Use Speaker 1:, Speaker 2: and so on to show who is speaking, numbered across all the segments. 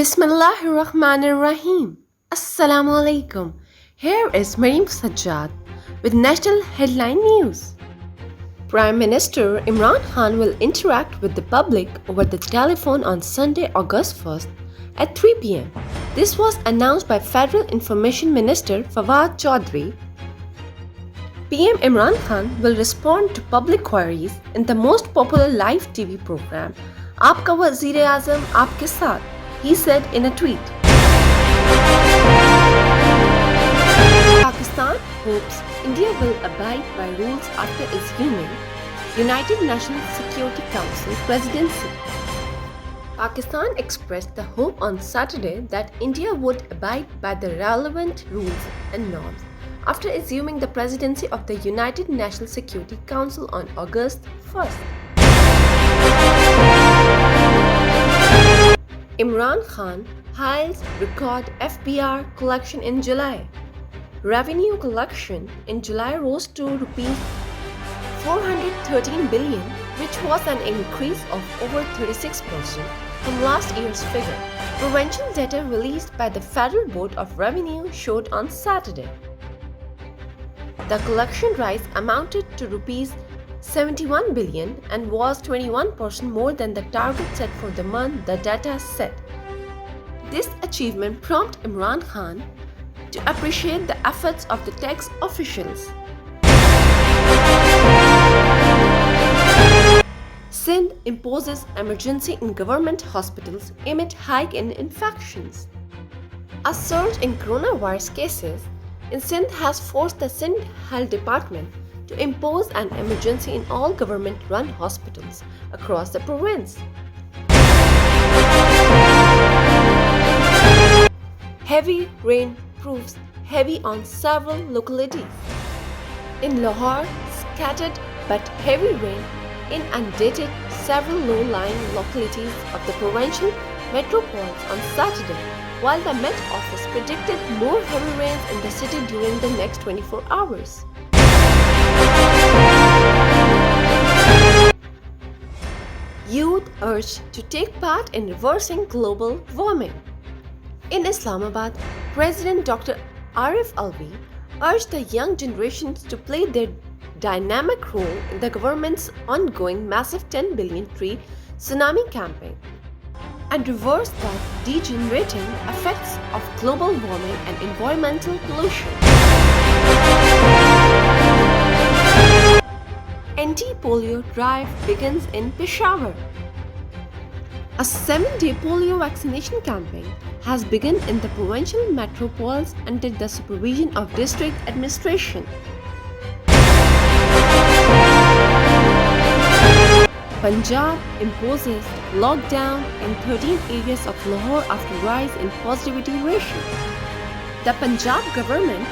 Speaker 1: Bismillahirrahmanirrahim. Assalamu alaikum. Here is Maryum Sajjad with national headline news. Prime Minister Imran Khan will interact with the public over the telephone on Sunday, August 1st at 3 p.m. This was announced by Federal Information Minister Fawad Chaudhry. PM Imran Khan will respond to public queries in the most popular live TV program, Aapka Wazeer-e-Azam Aapke Saath, he said in a tweet. Pakistan hopes India will abide by rules after assuming United Nations Security Council presidency. Pakistan expressed the hope on Saturday that India would abide by the relevant rules and norms after assuming the presidency of the United Nations Security Council on August 1st. Imran Khan hails record FBR collection in July. Revenue collection in July rose to Rs 413 billion, which was an increase of over 36% from last year's figure. Provincial data released by the Federal Board of Revenue showed on Saturday. The collection rise amounted to Rs 71 billion and was 21% more than the target set for the month, the data said. This achievement prompted Imran Khan to appreciate the efforts of the tax officials. Sindh imposes emergency in government hospitals amid hike in infections. A surge in coronavirus cases in Sindh has forced the Sindh Health Department to impose an emergency in all government-run hospitals across the province. Heavy rain proves heavy on several localities. In Lahore, scattered but heavy rain inundated several low-lying localities of the provincial metropolis on Saturday, while the Met Office predicted more heavy rains in the city during the next 24 hours. Youth urged to take part in reversing global warming. In Islamabad, President Dr. Arif Alvi urged the young generations to play their dynamic role in the government's ongoing massive 10 billion tree tsunami campaign and reverse the degenerating effects of global warming and environmental pollution. Anti-polio drive begins in Peshawar. A 7-day polio vaccination campaign has begun in the provincial metropolis under the supervision of district administration. Punjab imposes lockdown in 13 areas of Lahore after rise in positivity ratio. The Punjab government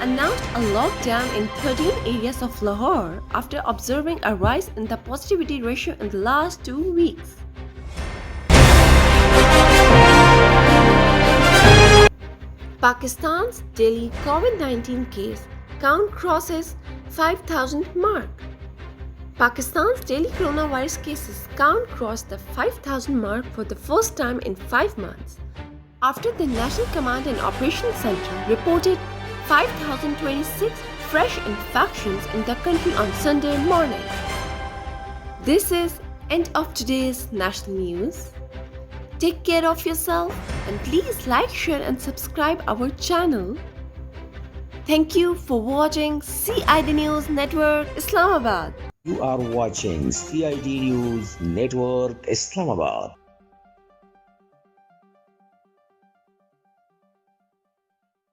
Speaker 1: announced a lockdown in 13 areas of Lahore after observing a rise in the positivity ratio in the last 2 weeks. Pakistan's daily COVID-19 case count crosses 5,000 mark. Pakistan's daily coronavirus cases count crossed the 5,000 mark for the first time in 5 months, after the National Command and Operations Center reported 5,026 fresh infections in the country on Sunday morning. This is end of today's national news. Take care of yourself and please like, share and subscribe our channel. Thank you for watching CID News Network, Islamabad.
Speaker 2: You are watching CID News Network, Islamabad.